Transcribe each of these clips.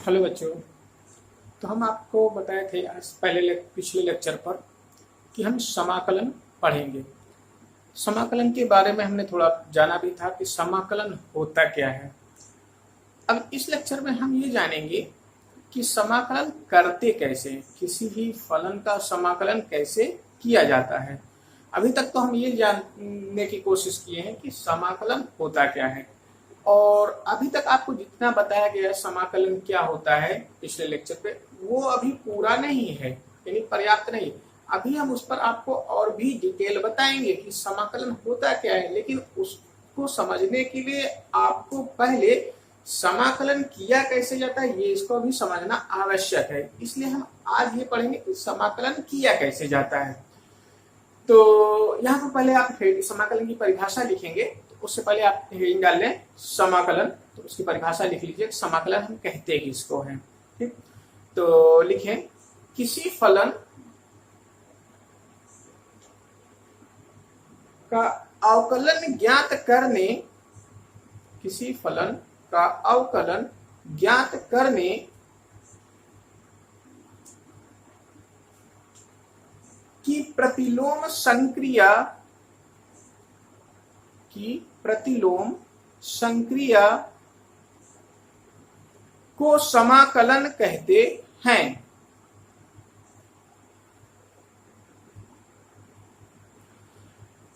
Hello बच्चों। तो हम आपको बताए थे आज पिछले लेक्चर पर कि हम समाकलन पढ़ेंगे। समाकलन के बारे में हमने थोड़ा जाना भी था कि समाकलन होता क्या है। अब इस लेक्चर में हम ये जानेंगे कि समाकलन करते कैसे, किसी भी फलन का समाकलन कैसे किया जाता है। अभी तक तो हम ये जानने की कोशिश किए हैं कि समाकलन होता क्या है, और अभी तक आपको जितना बताया गया समाकलन क्या होता है पिछले लेक्चर पे, वो अभी पूरा नहीं है, यानी पर्याप्त नहीं। अभी हम उस पर आपको और भी डिटेल बताएंगे कि समाकलन होता क्या है, लेकिन उसको समझने के लिए आपको पहले समाकलन किया कैसे जाता है ये इसको भी समझना आवश्यक है। इसलिए हम आज ये पढ़ेंगे कि समाकलन किया कैसे जाता है। तो यहाँ पर पहले आप समाकलन की परिभाषा लिखेंगे, उससे पहले आप हेडिंग डाल लें समाकलन, तो उसकी परिभाषा लिख लीजिए। समाकलन हम कहते हैं किसको है, ठीक। तो लिखें किसी फलन का अवकलन ज्ञात करने, किसी फलन का अवकलन ज्ञात करने की प्रतिलोम संक्रिया को समाकलन कहते हैं।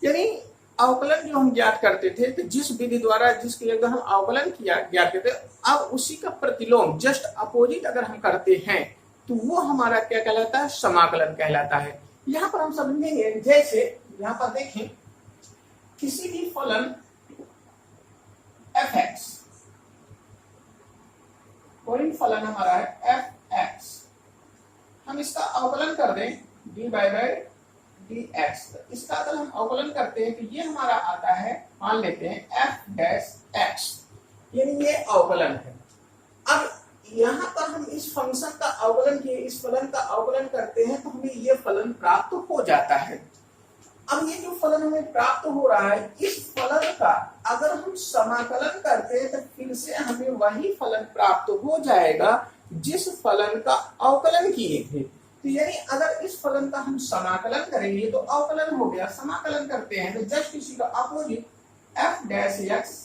यानी अवकलन जो हम ज्ञात करते थे, तो जिस विधि द्वारा जिसके लिए हम अवकलन ज्ञात करते थे, अब उसी का प्रतिलोम जस्ट अपोजिट अगर हम करते हैं तो वो हमारा क्या कहलाता है, समाकलन कहलाता है। यहाँ पर हम समझेंगे, जैसे यहाँ पर देखें किसी भी फलन fx, कोई फलन हमारा है fx, हम इसका अवकलन कर दें dy by dx। इसका अगर हम अवकलन करते हैं तो ये हमारा आता है, मान लेते हैं f डैश x, यानी ये अवकलन है। अब यहाँ पर हम इस फंक्शन का अवकलन किए, इस फलन का अवकलन करते हैं तो हमें ये फलन प्राप्त हो जाता है। अब ये जो फलन हमें प्राप्त हो रहा है, इस फलन का अगर हम समाकलन करते हैं तो फिर से हमें वही फलन प्राप्त हो जाएगा जिस फलन का अवकलन किए थे। तो यानी अगर इस फलन का हम समाकलन करेंगे तो अवकलन हो गया, समाकलन करते हैं तो जस्ट इसी का अपोजिट f डैश x।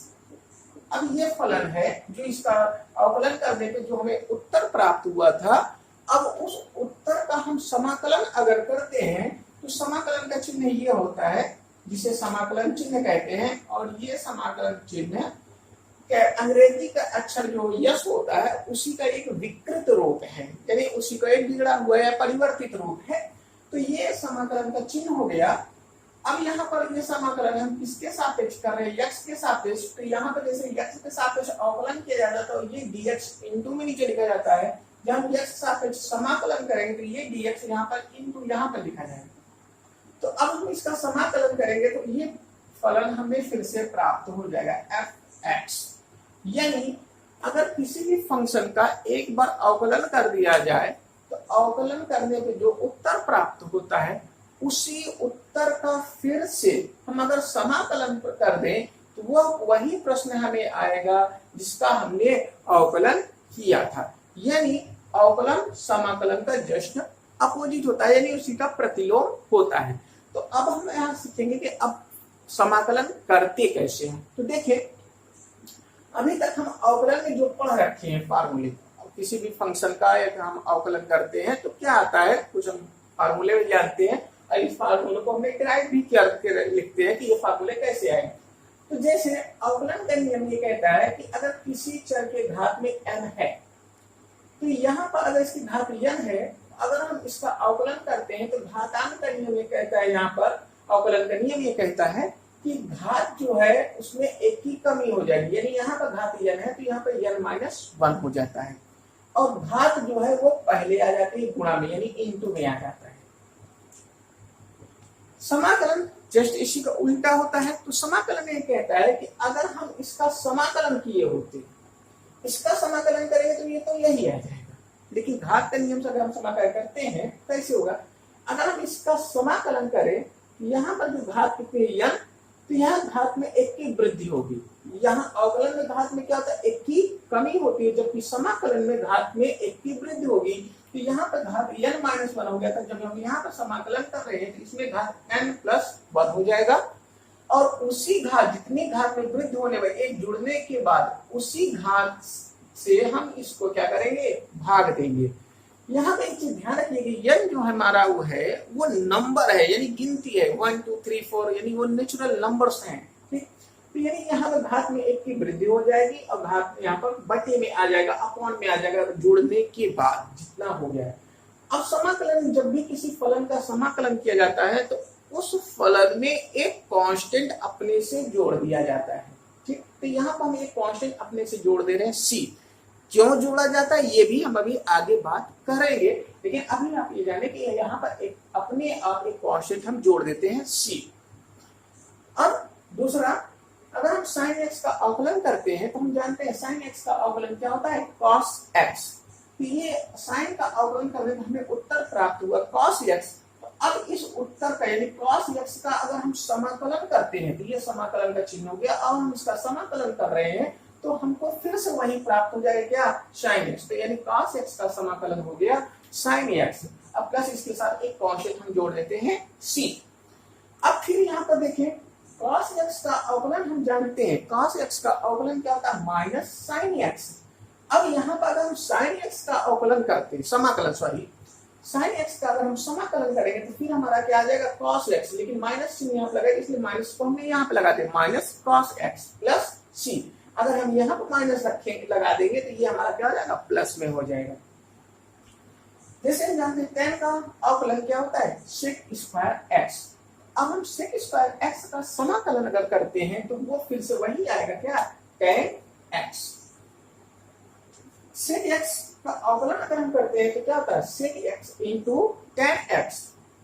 अब ये फलन है जो इसका अवकलन करने पे जो हमें उत्तर प्राप्त हुआ था, अब उस उत्तर का हम समाकलन अगर करते हैं तो समाकलन का चिन्ह ये होता है जिसे समाकलन चिन्ह कहते हैं। और ये समाकलन चिन्ह अंग्रेजी का अक्षर जो यस होता है उसी का एक विकृत रूप है, यानी उसी का एक बिगड़ा हुआ या परिवर्तित रूप है। तो ये समाकलन का चिन्ह हो गया। अब यहाँ पर ये समाकलन हम किसके सापेक्ष कर रहे हैं, x के सापेक्ष। तो यहाँ पर जैसे x के सापेक्ष अवकलन किया जाता है तो ये dx इंटू में नीचे लिखा जाता है। जब हम x सापेक्ष समाकलन करेंगे तो ये dx यहाँ पर इंटू यहाँ पर लिखा जाएगा। तो अब हम इसका समाकलन करेंगे तो ये फलन हमें फिर से प्राप्त हो जाएगा fx। यानी अगर किसी भी फंक्शन का एक बार अवकलन कर दिया जाए तो अवकलन करने पे जो उत्तर प्राप्त होता है उसी उत्तर का फिर से हम अगर समाकलन कर दें तो वह वही प्रश्न हमें आएगा जिसका हमने अवकलन किया था। यानी अवकलन समाकलन का जस्ट अपोजिट होता है, यानी उसी का प्रतिलोम होता है। तो अब हम यहाँ सीखेंगे कि अब समाकलन करते कैसे हैं। तो देखिए, अभी तक हम अवकलन में जो पढ़ रखे हैं फार्मूले, किसी भी फंक्शन का एक हम अवकलन करते हैं तो क्या आता है, कुछ हम फार्मूले जानते हैं और इस फार्मूले को हमने डिराइव भी करके लिखते हैं कि ये फार्मूले कैसे आए। तो जैसे अवकलन का नियम ये कहता है कि अगर किसी चर के घात में n है तो यहाँ पर अगर इसकी घात n है, अगर हम इसका अवकलन करते हैं तो घातांक का नियम ये कहता है, यहाँ पर अवकलन का नियम ये कहता है कि घात जो है उसमें एक की कमी हो जाएगी। यानी यहाँ पर घात n है तो यहाँ पर n माइनस 1 हो जाता है, और घात जो है वो पहले आ जाती है गुणा में, यानी इंटू में आ जाता है। समाकलन जस्ट इसी का उल्टा होता है। तो समाकलन ये कहता है कि अगर हम इसका समाकलन किए होते, इसका समाकलन करेंगे तो ये तो यही आ जाएगा, लेकिन घात के नियम से अगर हम समाकलन करते हैं कैसे होगा, अगर हम इसका समाकलन करें यहाँ पर जो घात कितनी n, तो यहाँ घात में 1 की वृद्धि होगी। यहाँ अवकलन में घात में क्या होता है, 1 की कमी होती है, जबकि समाकलन में घात में 1 की वृद्धि होगी। तो यहाँ पर घात n-1 हो गया था, जब हम यहाँ पर समाकलन कर रहे हैं तो इसमें घात n+1 हो जाएगा, और उसी घात, जितनी घात में वृद्धि होने वाली, एक जुड़ने के बाद उसी घात से हम इसको क्या करेंगे, भाग देंगे। यहाँ पे एक चीज ध्यान रखिएगा, n जो हमारा वो है वो नंबर है, यानी गिनती है, 1 2 3 4, यानी वो नेचुरल नंबर्स हैं, ठीक। तो यानी यहाँ पर घात में 1 की वृद्धि हो जाएगी और घात यहाँ पर बटे में आ जाएगा, अपॉन में आ जाएगा, जुड़ने के बाद जितना हो गया है। अब समाकलन, जब भी किसी फलन का समाकलन किया जाता है तो उस फलन में एक कांस्टेंट अपने से जोड़ दिया जाता है, ठीक। तो यहाँ पर हम एक कांस्टेंट अपने से जोड़ दे रहे हैं c। क्यों जोड़ा जाता है ये भी हम अभी आगे बात करेंगे, लेकिन अभी आप ये जाने कि यहाँ पर एक अपने आप एक कांस्टेंट हम जोड़ देते हैं c। अब दूसरा, अगर हम sin x का अवकलन करते हैं तो हम जानते हैं sin x का अवकलन क्या होता है, cos x। तो ये sin का अवकलन करने में हमें उत्तर प्राप्त हुआ cos x। तो अब इस उत्तर का यानी cos x का अगर हम समाकलन करते हैं तो ये समाकलन का चिन्ह हो गया। अब हम इसका समाकलन कर रहे हैं तो हमको फिर से वही प्राप्त हो जाएगा, क्या, sin x। तो यानी cos x का समाकलन हो गया sin x। अब प्लस इसके साथ एक कांस्टेंट हम जोड़ देते हैं c। अब फिर यहाँ पर देखें, cos x का अवकलन हम जानते हैं, cos x का अवकलन क्या होता है, माइनस sin x। अब यहाँ पर अगर हम sin x का अवकलन करते हैं, समाकलन sin x का अगर हम समाकलन करेंगे तो फिर हमारा क्या आ जाएगा, cos x, लेकिन माइनस चिन्ह यहाँ पे लगा, इसलिए माइनस को हमने यहाँ पे लगाते हैं, minus cos x plus c। अगर हम यहाँ पर माइनस रखेंगे, लगा देंगे तो ये हमारा क्या हो जाएगा, प्लस में हो जाएगा। जैसे हम जानते हैं tan का अवकलन क्या होता है, sec स्क्वायर x। अब हम sec स्क्वायर x का समाकलन अगर करते हैं तो वो फिर से वही आएगा, क्या, tan x। sec x का अवकलन अगर हम करते हैं तो क्या होता है, sec x into tan x।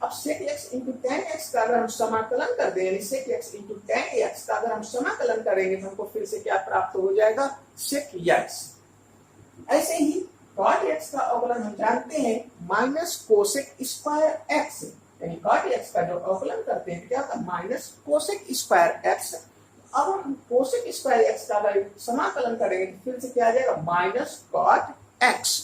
अब sec x into tan x का अगर हम समाकलन करते हैं, यानी sec x into tan x का अगर हम समाकलन करेंगे तो हमको फिर से क्या प्राप्त हो जाएगा, sec x। ऐसे ही cot x का अवकलन हम जानते हैं माइनस कोसेक स्क्वायर x, यानी cot x का जो अवकलन करते हैं क्या होता है, माइनस कोसेक स्क्वायर x। अब हम कोसेक स्क्वायर x का अगर समाकलन करेंगे तो फिर से क्या आ जाएगा, minus cot x।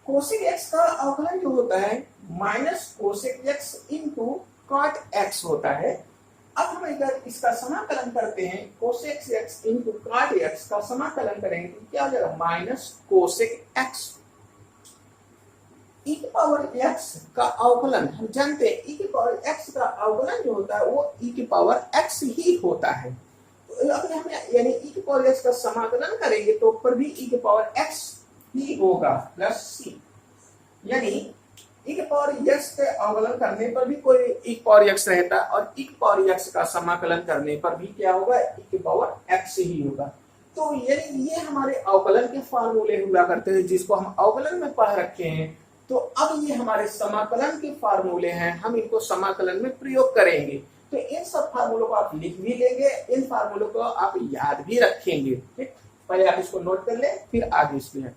Cosec x का अवकलन जो होता है minus cosec x into cot x होता है। अब हम अगर इसका समाकलन करते हैं, cosec x into cot x का समाकलन करेंगे तो क्या हो जाएगा, माइनस कोसेक x। e की पावर x का अवकलन हम जानते हैं, e की पावर x का अवकलन जो होता है वो e की पावर x ही होता है। तो अब हम यानी e की पावर x का समाकलन करेंगे तो ऊपर भी e की पावर x ही होगा प्लस c। यानी e की पावर x के अवकलन करने पर भी कोई e की पावर x रहता है, और e की पावर x का समाकलन करने पर भी क्या होगा, e की पावर x ही होगा। तो यानी ये हमारे अवकलन के फार्मूले हुआ करते हैं, जिसको हम अवकलन में पढ़ रखे हैं। तो अब ये हमारे समाकलन के फार्मूले हैं, हम इनको समाकलन में प्रयोग करेंगे। तो इन सब फार्मूलों को आप लिख भी लेंगे, इन फार्मूलों को आप याद भी रखेंगे, ठीक। पहले आप इसको नोट कर ले, फिर आगे इसमें।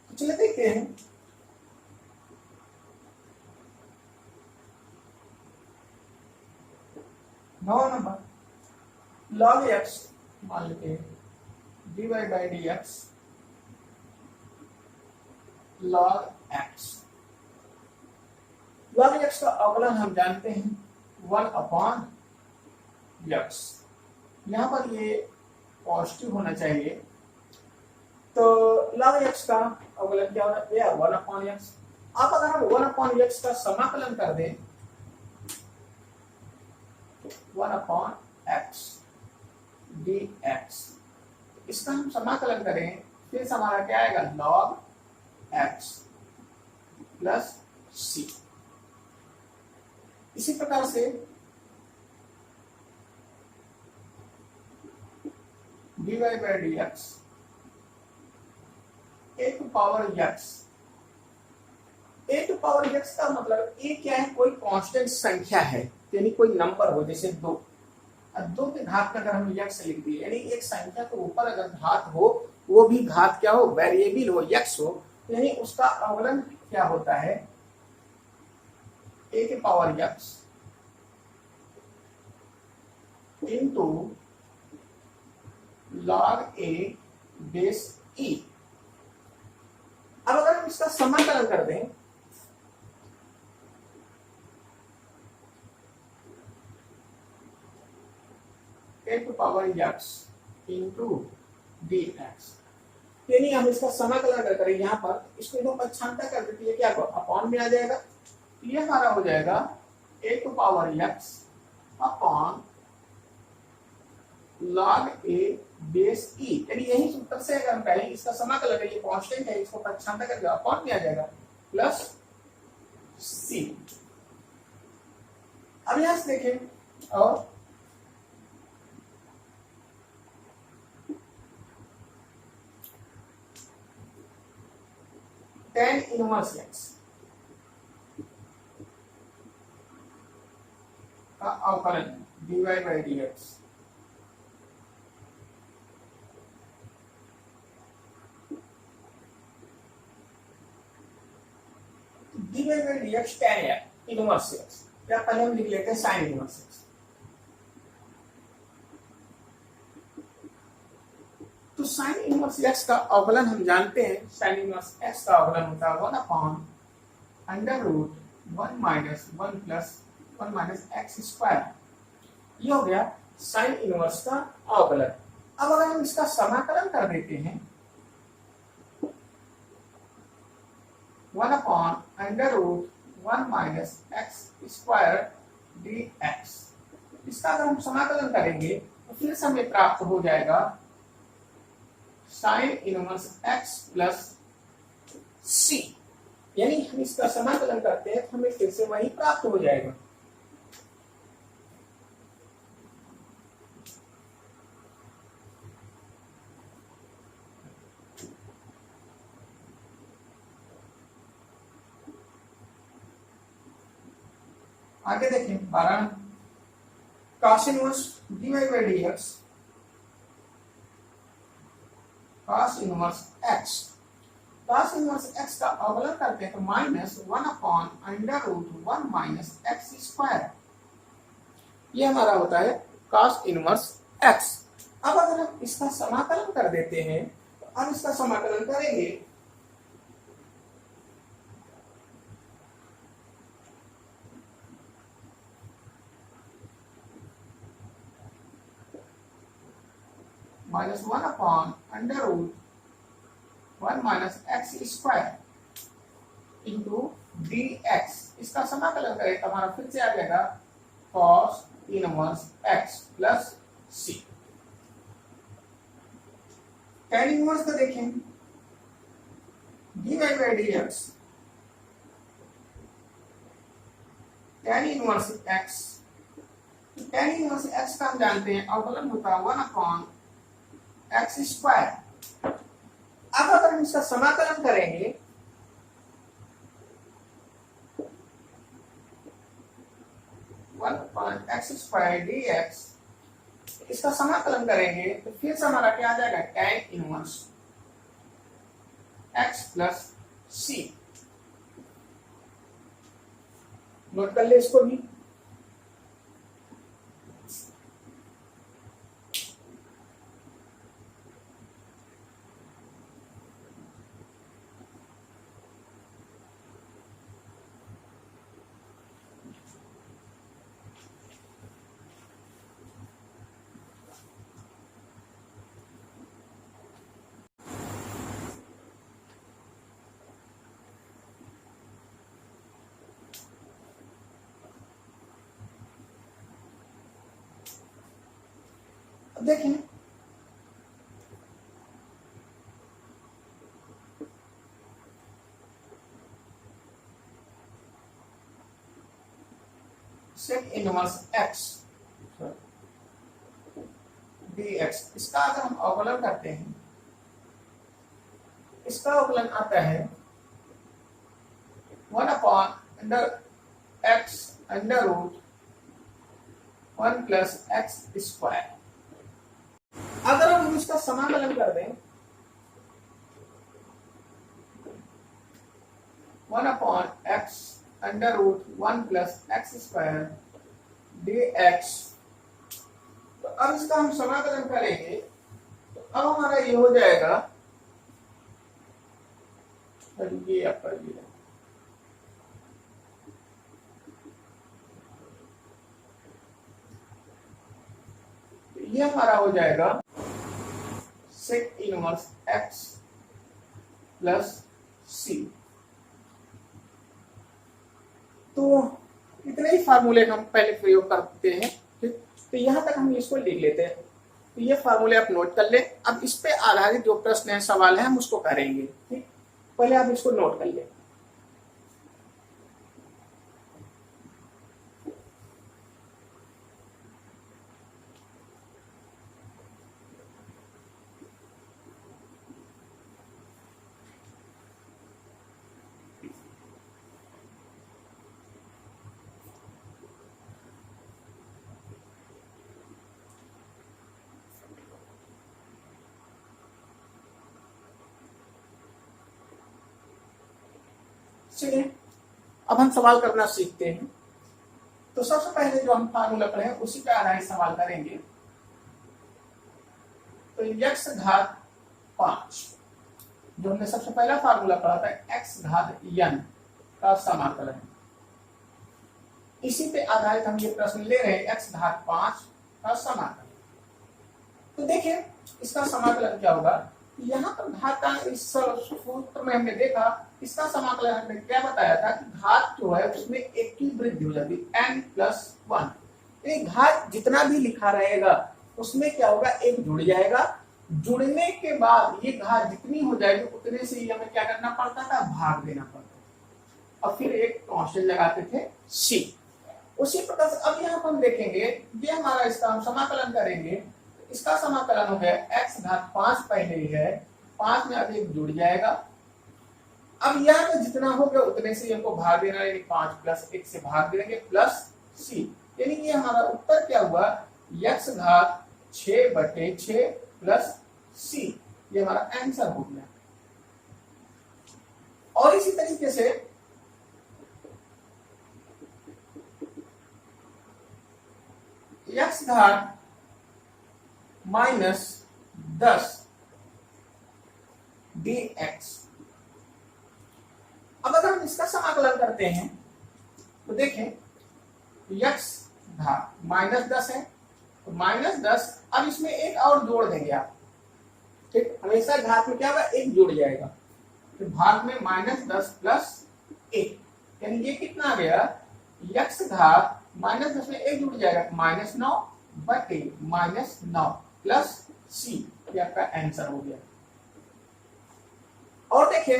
चलिए देखते हैं। 9 नंबर log x मान लेते हैं, dy by dx log x। log x का अवकलन हम जानते हैं 1/x। यहाँ पर ये पॉजिटिव होना चाहिए, तो log x का अवकलन क्या होना है, 1/x। अब अगर हम 1/x का समाकलन कर दें, 1/x dx इसका हम समाकलन करें, फिर से हमारा क्या आएगा, log x प्लस सी। इसी प्रकार से dy by dx a to power x। a to power x का मतलब a क्या है, कोई कांस्टेंट संख्या है, यानी कोई नंबर हो, जैसे 2। अब 2 के घात का अगर हम x लिख दिए, यानी एक संख्या के ऊपर अगर घात हो, वो भी घात क्या हो, वेरिएबल हो, x हो, यानी उसका अवकलन क्या होता है, a के power x into log a base e। अब अगर हम इसका समाकलन कर दें, a to power x into d x, यानी हम इसका समाकलन अगर करें, यहाँ पर इसको दो पक्षांतर कर देती है, क्या अपॉन में आ जाएगा, ये हमारा हो जाएगा a to power x upon log a base e। यानी यही सूत्र से अगर हम कहें इसका समाकलन है, ये कांस्टेंट है, इसको पक्षांतर करके अपॉन में आ जाएगा प्लस c। अब यहां से देखें, और tan इनवर्स x का अवकलन dy by dx dy by dx tan inverse x, या पहले हम लिख लेते हैं sin इनवर्स x। तो sin इनवर्स x का अवकलन हम जानते हैं, sin इनवर्स x का अवकलन होता है 1 upon under root 1 minus 1 plus 1 minus x square. ये हो गया sin इनवर्स का अवकलन। अब अगर हम इसका समाकलन कर देते हैं, 1 upon under root 1 minus x square d x, इसका अगर हम समाकलन करेंगे तो फिर से हमें प्राप्त हो जाएगा साइन इनवर्स x प्लस सी। यानी हम इसका समाकलन करते हैं तो हमें फिर से वही प्राप्त हो जाएगा। आगे देखें 12 cos inverse dy by dx cos inverse x। cos inverse x का अवकलन करते हैं तो minus 1 upon under root 1 minus x square, ये हमारा होता है cos इनवर्स x। अब अगर हम इसका समाकलन कर देते हैं, तो हम इसका समाकलन करेंगे, minus 1 upon under root 1 minus x square into d x. इसका समाकलन करें तो हमारा फिर से आ जाएगा cos इनवर्स x प्लस सी। tan इनवर्स को देखें, dy by dx tan inverse x, tan inverse x का हम जानते हैं अवकलन होता है 1 अपॉन एक्स स्क्वायर। अब अगर हम इसका समाकलन करेंगे, एक्स स्क्वायर डी एक्स, इसका समाकलन करेंगे तो फिर से हमारा क्या आ जाएगा, tan इनवर्स x प्लस सी। नोट कर ले इसको भी। अब देखें सेक इनवर्स एक्स dx, इसका अगर हम अवकलन करते हैं, इसका अवकलन आता है 1/x under root 1 plus x square. अगर हम इसका समाकलन कर दें 1/x under root 1 plus x square dx, तो अब इसका हम समाकलन करेंगे तो अब हमारा ये हो जाएगा, ये आपका ये हमारा हो जाएगा सेक इनवर्स एक्स प्लस सी। तो इतने ही फार्मूले हम पहले प्रयोग करते हैं, ठीक। तो यहां तक हम इसको लिख लेते हैं। तो ये फार्मूले आप नोट कर ले। अब इस पे आधारित जो प्रश्न है, सवाल है, हम उसको करेंगे, ठीक। पहले आप इसको नोट कर ले। चलिए अब हम सवाल करना सीखते हैं। तो सबसे पहले जो हम फार्मूला पढ़े हैं उसी पे आधारित सवाल करेंगे। तो x घात 5 जो हमने सबसे पहला फार्मूला पढ़ा था, x घात n का समाकलन, इसी पे आधारित हम ये प्रश्न ले रहे हैं, x घात 5 का समाकलन। तो देखिए इसका समाकलन क्या होगा। यहाँ पर घात का इस सूत्र में हमने देखा, इसका समाकलन हमने क्या बताया था कि घात जो है उसमें एक की वृद्धि हो जाती है n+1। ये घात जितना भी लिखा रहेगा उसमें क्या होगा, एक जुड़ जाएगा। जुड़ने के बाद ये घात जितनी हो जाएगी उतने से ही हमें क्या करना पड़ता था, भाग देना पड़ता था, और फिर एक कांस्टेंट लगाते थे c। उसी प्रकार से अब यहाँ पर हम देखेंगे, ये हमारा इसका हम समाकलन करेंगे। इसका समाकलन हो गया x घात 5 पहले ही है, 5 में अब एक जुड़ जाएगा। अब यहाँ पे जितना हो गया उतने से हमको भाग देना, यानी 5 प्लस 1 से भाग देंगे प्लस c, यानी ये हमारा उत्तर क्या हुआ, x घात 6/6 प्लस c, ये हमारा आंसर हो गया। और इसी तरीके से x घात -10 dx। अब अगर हम इसका समाकलन करते हैं तो देखें x घात -10 है, तो -10, अब इसमें एक और जोड़ देंगे आप, ठीक। हमेशा घात में क्या होगा, एक जुड़ जाएगा, तो भाग में -10 प्लस 1, यानी ये कितना आ गया, x घात -10 में एक जुड़ जाएगा, -9/-9 प्लस c, ये आपका आंसर हो गया। और देखिए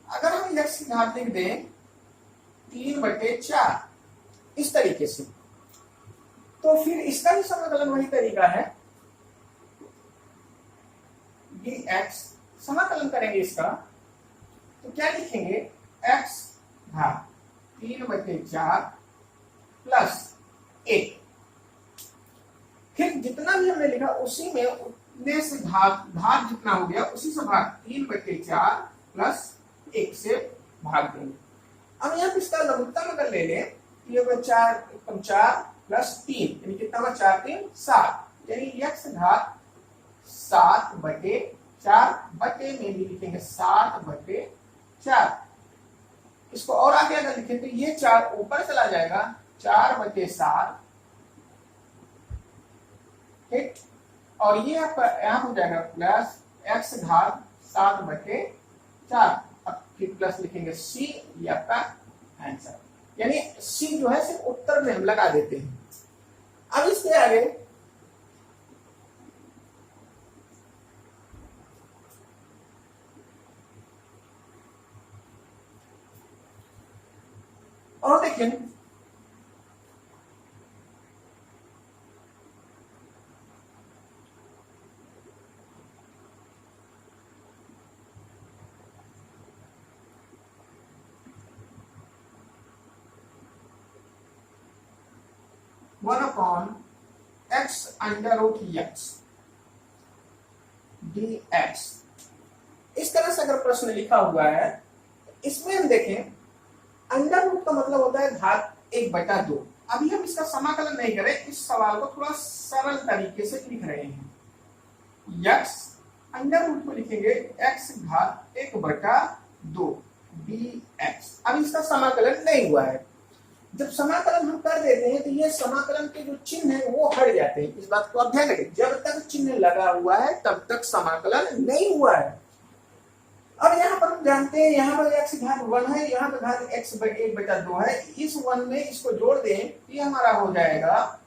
अगर हम x की घात लिख दें 3/4 इस तरीके से, तो फिर इसका भी समाकलन वही तरीका है, dx। समाकलन करेंगे इसका तो क्या लिखेंगे, x घात 3/4 प्लस 1, फिर जितना भी हमने लिखा उसी में उतने से घात जितना हो गया उसी से भाग, 3/4 प्लस 1 से भाग देंगे। अब यहाँ पे इसका लघुत्तम अगर ले लें, 4 प्लस 3, यानी कितना हुआ, 4 3 7, यानी x घात 7/4, बटे में भी लिखेंगे 7/4। इसको और आगे अगर लिखें तो ये 4 ऊपर चला जाएगा, 4/7, ठीक। और ये आपका यहाँ हो जाएगा प्लस x घात 7/4, अब फिर प्लस लिखेंगे c, ये आपका आंसर, यानी c जो है सिर्फ उत्तर में हम लगा देते हैं। अब इसके आगे और देखिए one upon x under root x d x, इस तरह से अगर प्रश्न लिखा हुआ है, इसमें हम देखें अंडर रूट का मतलब होता है घात 1/2। अभी हम इसका समाकलन नहीं करें, इस सवाल को थोड़ा सरल तरीके से लिख रहे हैं। यक्स अंडर रूट को लिखेंगे x घात 1/2 dx। अब इसका समाकलन नहीं हुआ है, जब समाकलन हम कर देते हैं तो ये समाकलन के जो चिन्ह है वो हट जाते हैं। इस बात को आप ध्यान रखें, जब तक चिन्ह लगा हुआ है तब तक समाकलन नहीं हुआ है। अब यहाँ पर हम जानते हैं यहाँ पर x घात 1 है, यहाँ पर घात x 1/2 है। इस 1 में इसको जोड़ दें तो ये हमारा हो जाएगा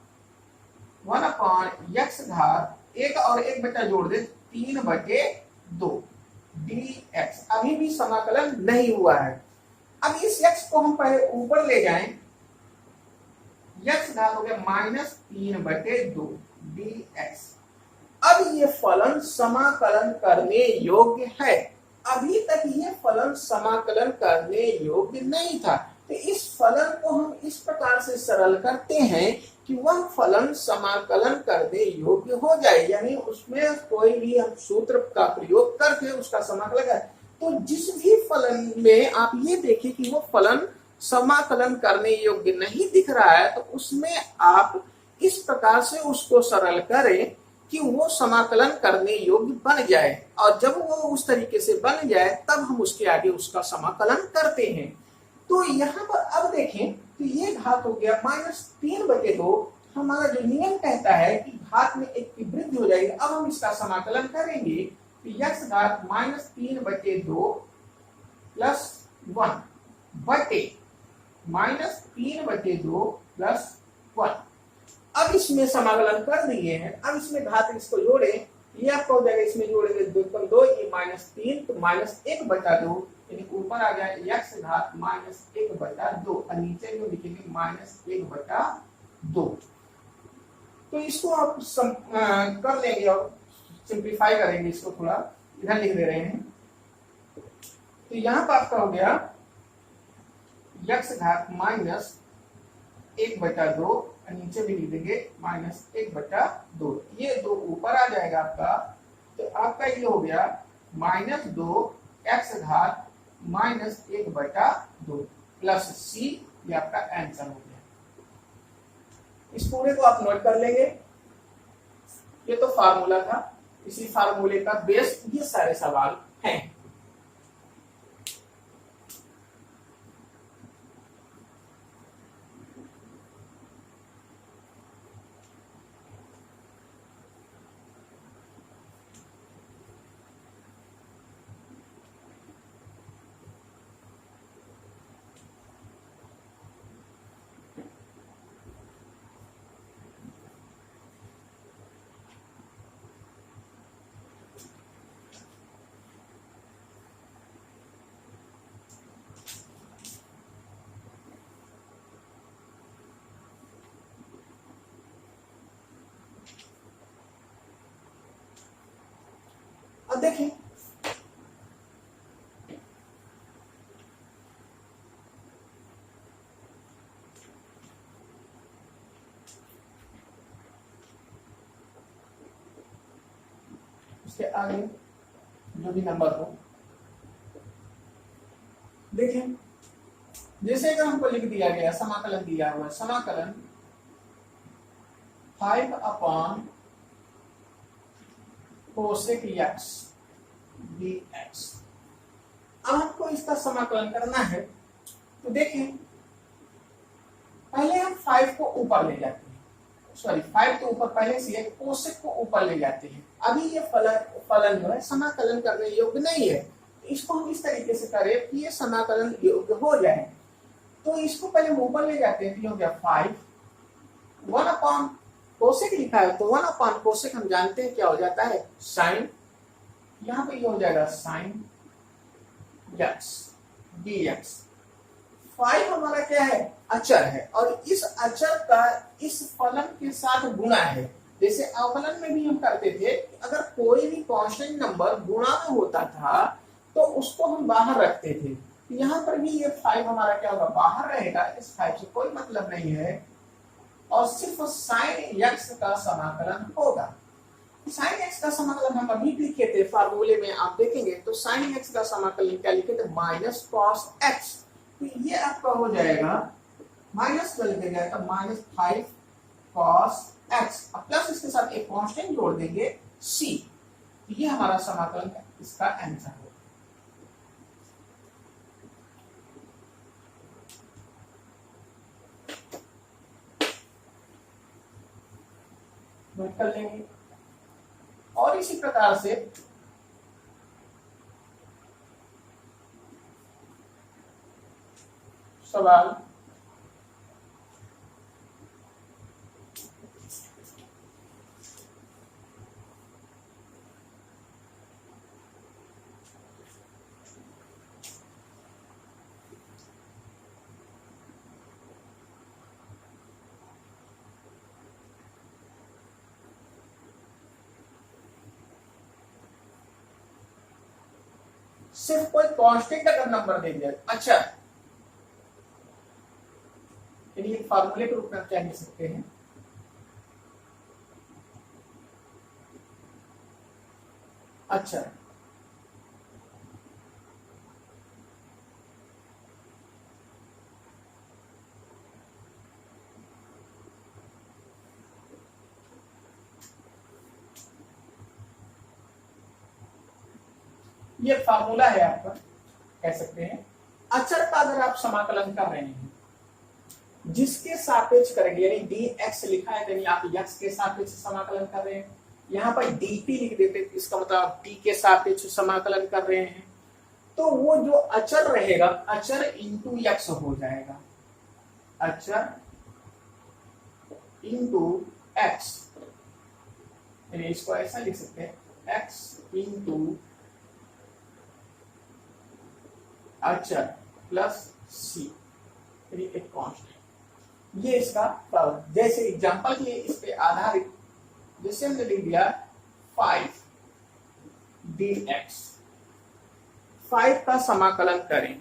1/x घात 1 और 1 जोड़ दे 3/2 dx। अभी भी समाकलन नहीं हुआ है। अब इस x को हम पहले ऊपर ले जाएं, x घात हो गया -3/2 dx। अब ये फलन समाकलन करने योग्य है। अभी तक ये फलन समाकलन करने योग्य नहीं था, तो इस फलन को हम इस प्रकार से सरल करते हैं कि वह फलन समाकलन करने योग्य हो जाए, यानी उसमें कोई भी हम सूत्र का प्रयोग करके उसका समाकलन करें। तो जिस भी फलन में आप ये देखें कि वो फलन समाकलन करने योग्य नहीं दिख रहा है, तो उसमें आप इस प्रकार से उसको सरल करें कि वो समाकलन करने योग्य बन जाए, और जब वो उस तरीके से बन जाए तब हम उसके आगे उसका समाकलन करते हैं। तो यहाँ पर अब देखें तो ये घात हो गया -3/2। हमारा जो नियम कहता है कि घात में 1 की वृद्धि हो जाएगी। अब हम इसका समाकलन करेंगे तो x घात -3/2 प्लस 1 बटे -3/2 प्लस 1। अब इसमें समाकलन कर दिए हैं। अब इसमें घात इसको जोड़े, ये आपका हो जाएगा, इसमें जोड़ेंगे 2 ये -3 तो -1/2, यानी ऊपर आ जाए x घात -1/2 और नीचे में लिखेंगे -1/2। तो इसको आप कर लेंगे और सिंप्लीफाई करेंगे, इसको थोड़ा इधर लिख दे रहे हैं। तो यहाँ पर आपका हो गया x घात -1/2 नीचे भी लिख देंगे -1/2। ये 2 ऊपर आ जाएगा आपका, तो आपका ये हो गया -2x घात -1/2 प्लस c। ये आपका आंसर हो गया। इस पूरे को आप नोट कर लेंगे। ये तो फार्मूला था, इसी फार्मूले का बेस ये सारे सवाल हैं। अब देखें उसके आगे जो भी नंबर हो, देखें जैसे अगर हमको लिख दिया गया समाकलन दिया हुआ है, समाकलन 5 कोसेक x dx। अब हमको इसका समाकलन करना है, तो देखें पहले हम 5 को ऊपर ले जाते हैं, सॉरी 5 के ऊपर पहले से कोसेक को ऊपर ले जाते हैं। अभी ये फलन जो है समाकलन करने योग्य नहीं है, इसको हम इस तरीके से करें कि ये समाकलन योग्य हो जाए। तो इसको पहले हम ऊपर ले जाते हैं, तो हो गया 5 1 कोसेक लिखा है, तो 1 कोसेक हम जानते हैं क्या हो जाता है, साइन। यहाँ पे ये हो जाएगा साइन x dx। 5 हमारा क्या है, अचर है, और इस अचर का इस फलन के साथ गुणा है। जैसे अवकलन में भी हम करते थे, अगर कोई भी कांस्टेंट नंबर गुणा में होता था तो उसको हम बाहर रखते थे। यहाँ पर भी ये 5 हमारा क्या होगा, बाहर रहेगा, इस 5 से कोई मतलब नहीं है, और सिर्फ साइन x का समाकलन होगा। साइन x का समाकलन हम अभी लिखे थे फार्मूले में, आप देखेंगे तो साइन x का समाकलन क्या लिखे थे, माइनस कॉस x। तो ये आपका हो जाएगा माइनस का लिखा जाएगा -5 cos x, प्लस इसके साथ एक कांस्टेंट जोड़ देंगे c। ये हमारा समाकलन है, इसका आंसर है। नोट कर लेंगे। और इसी प्रकार से सवाल सिर्फ कोई कांस्टेंट अगर नंबर दे दिया, अच्छा ये फार्मूले के रूप में क्या लिख सकते हैं, अच्छा ये फार्मूला है आपका, कह सकते हैं। अचर का अगर आप समाकलन कर रहे हैं, जिसके सापेक्ष करेंगे, यानी dx लिखा है, यानी आप x के सापेक्ष समाकलन कर रहे हैं। यहाँ पर dt लिख देते, इसका मतलब आप t के सापेक्ष समाकलन कर रहे हैं। तो वो जो अचर रहेगा, अचर इंटू x हो जाएगा, अचर इंटू x, यानी इसको ऐसा लिख सकते हैं, x इंटू अचर प्लस c, यानी एक कांस्टेंट। ये इसका पावर। जैसे एग्जांपल के लिए इस पे आधारित, जैसे हमने लिख दिया 5 dx, 5 का समाकलन करें,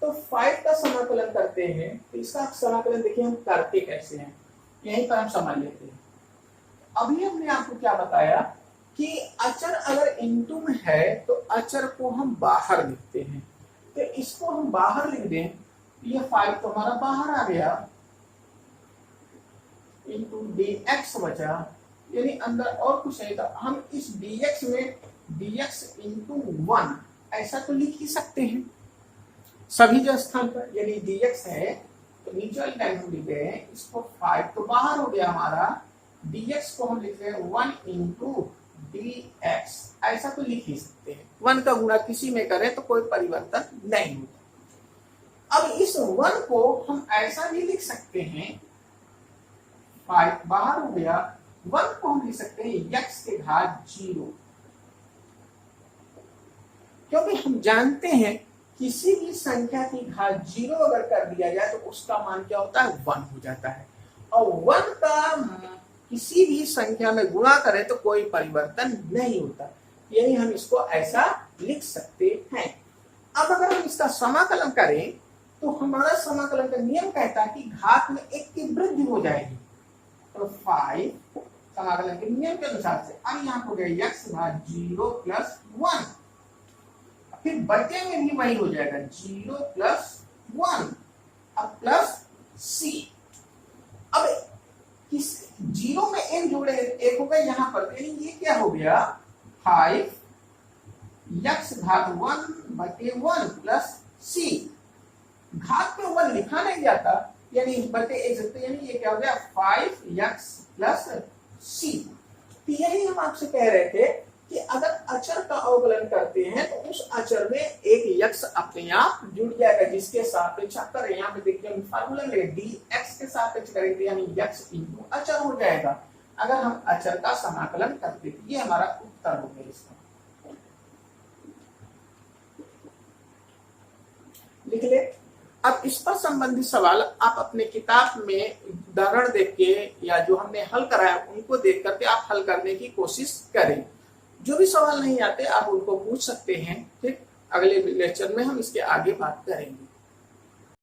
तो 5 का समाकलन करते हैं, तो इसका समाकलन देखिए हम करते कैसे हैं, यहीं पर हम समझ लेते हैं। अभी हमने आपको क्या बताया कि अचर अगर इनटू में है तो अचर को हम बाहर लिखते हैं। तो इसको हम बाहर लिख दें, ये 5 तो हमारा बाहर आ गया, इंटू dx बचा, यानी अंदर और कुछ नहीं था। हम इस dx में dx इंटू 1 ऐसा तो लिख ही सकते हैं सभी जो स्थान पर, यानी dx है तो नीचे वाली लाइन हम लिख रहे हैं, इसको 5 तो बाहर हो गया हमारा, dx को हम लिख रहे हैं 1 इंटू dx, ऐसा तो लिख ही सकते हैं। 1 का गुणा किसी में करें तो कोई परिवर्तन नहीं होता। अब इस 1 को हम ऐसा भी लिख सकते हैं, 5 बाहर हो गया, 1 को हम लिख सकते हैं x के घात 0, क्योंकि हम जानते हैं किसी भी संख्या की घात 0 अगर कर दिया जाए तो उसका मान क्या होता है, 1 हो जाता है। और 1 का किसी भी संख्या में गुणा करें तो कोई परिवर्तन नहीं होता, यानी हम इसको ऐसा लिख सकते हैं। अब अगर हम इसका समाकलन करें तो हमारा समाकलन का नियम कहता है कि घात में 1 की वृद्धि हो जाएगी, तो 5 समाकलन के नियम के अनुसार से अब यहाँ हो गया x घात 0 प्लस 1, फिर बचे में भी वही हो जाएगा 0 प्लस 1, अब प्लस c। अब किस 0 में n जोड़े 1 हो गए यहाँ पर, यानी ये क्या हो गया 5 x घात 1 बटे 1 प्लस c। घात में 1 लिखा नहीं जाता, यानी बटे 1 सकते, यानी ये क्या हो गया 5x प्लस c। तो यही हम आपसे कह रहे थे कि अगर अचर का अवकलन करते हैं तो उस अचर में एक x अपने आप जुड़ जाएगा, जिसके सापेक्ष करें, यहाँ पे देखिए हम फार्मूला ले dx के सापेक्ष करेंगे, यानी x इंटू अचर हो जाएगा अगर हम अचर का समाकलन करते हैं। ये हमारा उत्तर हो गया इसका। लिख ले। अब इस पर संबंधित सवाल आप अपने किताब में उदाहरण देख के या जो हमने हल कराया उनको देख करके आप हल करने की कोशिश करें। जो भी सवाल नहीं आते आप उनको पूछ सकते हैं। ठीक, अगले लेक्चर में हम इसके आगे बात करेंगे।